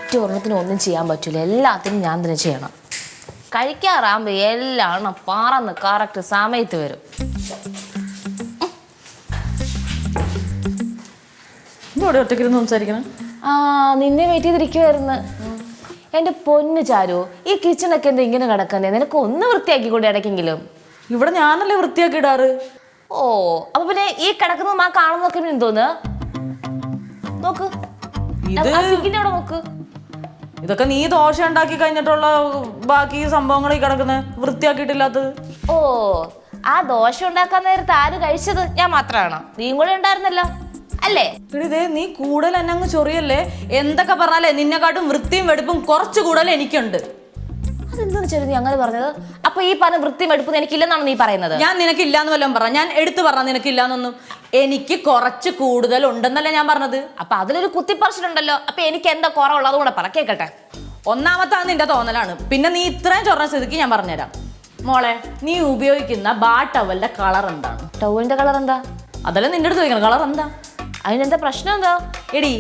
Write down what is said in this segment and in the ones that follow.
ഒറ്റ ഒരെണ്ണത്തിനും ഒന്നും ചെയ്യാൻ പറ്റില്ല, എല്ലാത്തിനും ഞാൻ തന്നെ ചെയ്യണം. കഴിക്കാറാകുമ്പോ എല്ലാം പറന്ന് കറക്റ്റ് സമയത്ത് വരും. ഒറ്റക്കിരുന്ന് സംസാരിക്കണം. നിന്നെ വെയിറ്റ് ചെയ്തിരിക്കുവായിരുന്നു. എന്റെ പൊന്നു ചാരു, ഈ കിച്ചണൊക്കെ എന്താ ഇങ്ങനെ കിടക്കുന്നേ? നിനക്ക് ഒന്ന് വൃത്തിയാക്കി കൂടെ ഇടയ്ക്കെങ്കിലും. ഇവിടെ ഞാനല്ലേ വൃത്തിയാക്കി ഇടാറ്. ഓ, അപ്പൊ പിന്നെ ഈ കിടക്കുന്നതും ആ കാണുന്നതൊക്കെ എന്തോന്ന് നോക്ക്, സിങ്കിന്റെ അവിടെ നോക്ക്. ഇതൊക്കെ നീ ദോശ ഉണ്ടാക്കി കഴിഞ്ഞിട്ടുള്ള ബാക്കി സംഭവങ്ങൾ ഈ കിടക്കുന്നത് വൃത്തിയാക്കിയിട്ടില്ലാത്തത്. ഓ, ആ ദോശ ഉണ്ടാക്കാൻ നേരത്തെ ആര് കഴിച്ചത്? ഞാൻ മാത്രമാണോ? നീയും കൂടെ ഉണ്ടായിരുന്നല്ലോ അല്ലേ? ഇതേ നീ കൂടുതൽ എന്നെ അങ്ങ് ചൊറിയല്ലേ. എന്തൊക്കെ പറഞ്ഞാലേ നിന്നെക്കാട്ടും വൃത്തിയും വെടുപ്പും കുറച്ച് കൂടുതൽ എനിക്കുണ്ട്. അതെന്താന്ന് വെച്ചാൽ നീ അങ്ങനെ പറഞ്ഞത്? അപ്പൊ ഈ പറഞ്ഞ വൃത്തിയും വെടുപ്പും എനിക്കില്ലെന്നാണ് നീ പറയുന്നത്? ഞാൻ നിനക്കില്ലാന്ന് വല്ലതും പറഞ്ഞ? ഞാൻ എടുത്തു പറഞ്ഞ നിനക്കില്ലാന്നൊന്നും. എനിക്ക് കുറച്ച് കൂടുതൽ ഉണ്ടെന്നല്ലേ ഞാൻ പറഞ്ഞത്. അപ്പൊ അതിലൊരു കുത്തിപ്പറിച്ചിട്ടുണ്ടല്ലോ. അപ്പൊ എനിക്ക് എന്താ കുറവുള്ളത് കൂടെ പറ, കേക്കട്ടെ. ഒന്നാമത്തെ നിന്റെ തോന്നലാണ്. പിന്നെ നീ ഇത്രയും ചൊറ സ്ഥിതിക്ക് ഞാൻ പറഞ്ഞുതരാം. മോളെ, നീ ഉപയോഗിക്കുന്ന ബാ ടവലിന്റെ കളർ എന്താണ്? ടവലിന്റെ കളർ എന്താ? അതല്ല നിന്റെ അടുത്ത് ചോദിക്കണം, കളർ എന്താ? അതിനെന്താ പ്രശ്നം? എന്താ എടി,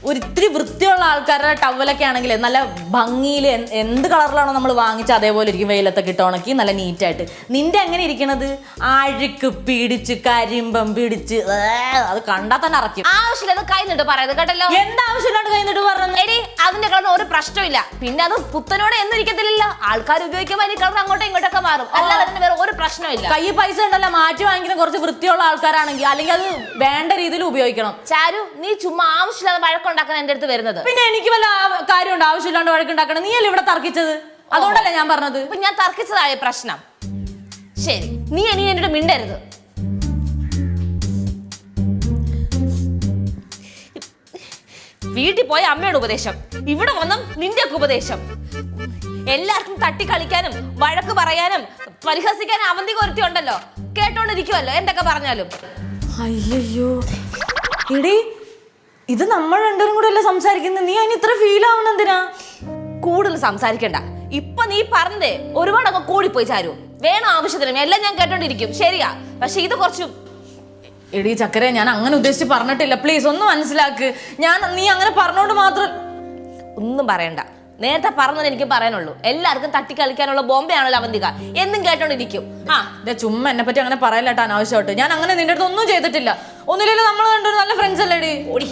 ഒരിത്തിരി വൃത്തിയുള്ള ആൾക്കാരുടെ ടവലൊക്കെ ആണെങ്കിൽ നല്ല ഭംഗിയിൽ എന്ത് കളറിലാണോ നമ്മൾ വാങ്ങിച്ച അതേപോലെ ഇരിക്കും. വെയിലത്തൊക്കെ ഇട്ട് ഉണക്കി നല്ല നീറ്റായിട്ട്. നിന്റെ എങ്ങനെ ഇരിക്കണത്? അഴുക്ക് പിടിച്ച് കരിമ്പം പിടിച്ച് അത് കണ്ടാൽ തന്നെ അറക്കും. ആവശ്യമില്ല കൈ നിട്ട് പറയുന്നത് കേട്ടല്ലോ. എന്താവശ്യമില്ലാണ്ട് കൈ നിട്ട് പറഞ്ഞത്? എടി, അതിന്റെ കളറിന് ഒരു പ്രശ്നമില്ല. പിന്നെ അത് പുത്തനോടെ എന്നിരിക്കത്തില്ല. ആൾക്കാർ ഉപയോഗിക്കുമ്പോൾ അതിന്റെ കളർ അങ്ങോട്ടും ഇങ്ങോട്ടൊക്കെ മാറും. അല്ലാതെ അതിന് വേറെ ഒരു പ്രശ്നമില്ല. കൈ പൈസ ഉണ്ടല്ലോ, മാറ്റി വാങ്ങിക്കുന്ന കുറച്ച് വൃത്തിയുള്ള ആൾക്കാരാണെങ്കിൽ അല്ലെങ്കിൽ അത് വേണ്ട രീതിയിൽ ഉപയോഗിക്കണം. ചാരു, നീ ചുമ്മാ ആവശ്യമില്ലാതെ വഴക്കുണ്ടാക്കാൻ എന്റെ അടുത്ത് വരുന്നത്. പിന്നെ എനിക്ക് വല്ല കാര്യമുണ്ട് ആവശ്യമില്ലാണ്ട് വഴക്കുണ്ടാക്കണം? നീ അല്ലേ ഇവിടെ തർക്കിച്ചത്? അതുകൊണ്ടല്ലേ ഞാൻ പറഞ്ഞത്. ഇപ്പൊ ഞാൻ തർക്കിച്ചതായ പ്രശ്നം. ശരി, നീ ഇനി എന്നോട് മിണ്ടരുത്. വീട്ടിൽ പോയ അമ്മയുടെ ഉപദേശം, ഇവിടെ വന്നും നിന്റെ ഒക്കെ ഉപദേശം. എല്ലാവർക്കും തട്ടി കളിക്കാനും വഴക്ക് പറയാനും പരിഹസിക്കാനും അവന്തിക ഒരുത്തി ഉണ്ടല്ലോ. കേട്ടോണ്ടിരിക്കുവല്ലോ എന്തൊക്കെ പറഞ്ഞാലും. അയ്യോ എടി, ഇത് നമ്മൾ രണ്ടുപേരും കൂടെ അല്ലേ സംസാരിക്കുന്നത്. നീ അതിന് ഇത്ര ഫീൽ ആവുന്ന എന്തിനാ? കൂടുതൽ സംസാരിക്കണ്ട. ഇപ്പൊ നീ പറഞ്ഞതേ ഒരുപാടൊക്കെ കൂടിപ്പോയി ചാരു. വേണം ആവശ്യത്തിനും എല്ലാം ഞാൻ കേട്ടോണ്ടിരിക്കും, ശരിയാ. പക്ഷെ ഇത് കുറച്ച്. എടി ചക്കരെ, ഞാൻ അങ്ങനെ ഉദ്ദേശിച്ച് പറഞ്ഞിട്ടില്ല. പ്ലീസ് ഒന്ന് മനസ്സിലാക്ക്. നീ അങ്ങനെ പറഞ്ഞോണ്ട് മാത്രം. ഒന്നും പറയണ്ട. നേരത്തെ പറഞ്ഞത് എനിക്ക് പറയാനുള്ളൂ. എല്ലാവർക്കും തട്ടിക്കളിക്കാനുള്ള ബോംബെയാണല്ലോ അവന്തിക. എന്നും കേട്ടോണ്ടിരിക്കും. ചുമ്മാ എന്നെ പറ്റി അങ്ങനെ പറയല്ലേട്ടാ അനാവശ്യമായിട്ട്. ഞാൻ അങ്ങനെ നിന്റെ അടുത്ത് ഒന്നും ചെയ്തിട്ടില്ല. ഒന്നുമില്ലല്ലോ, നമ്മൾ കണ്ടൊരു നല്ല ഫ്രണ്ട്സ് അല്ലേ? ഓടി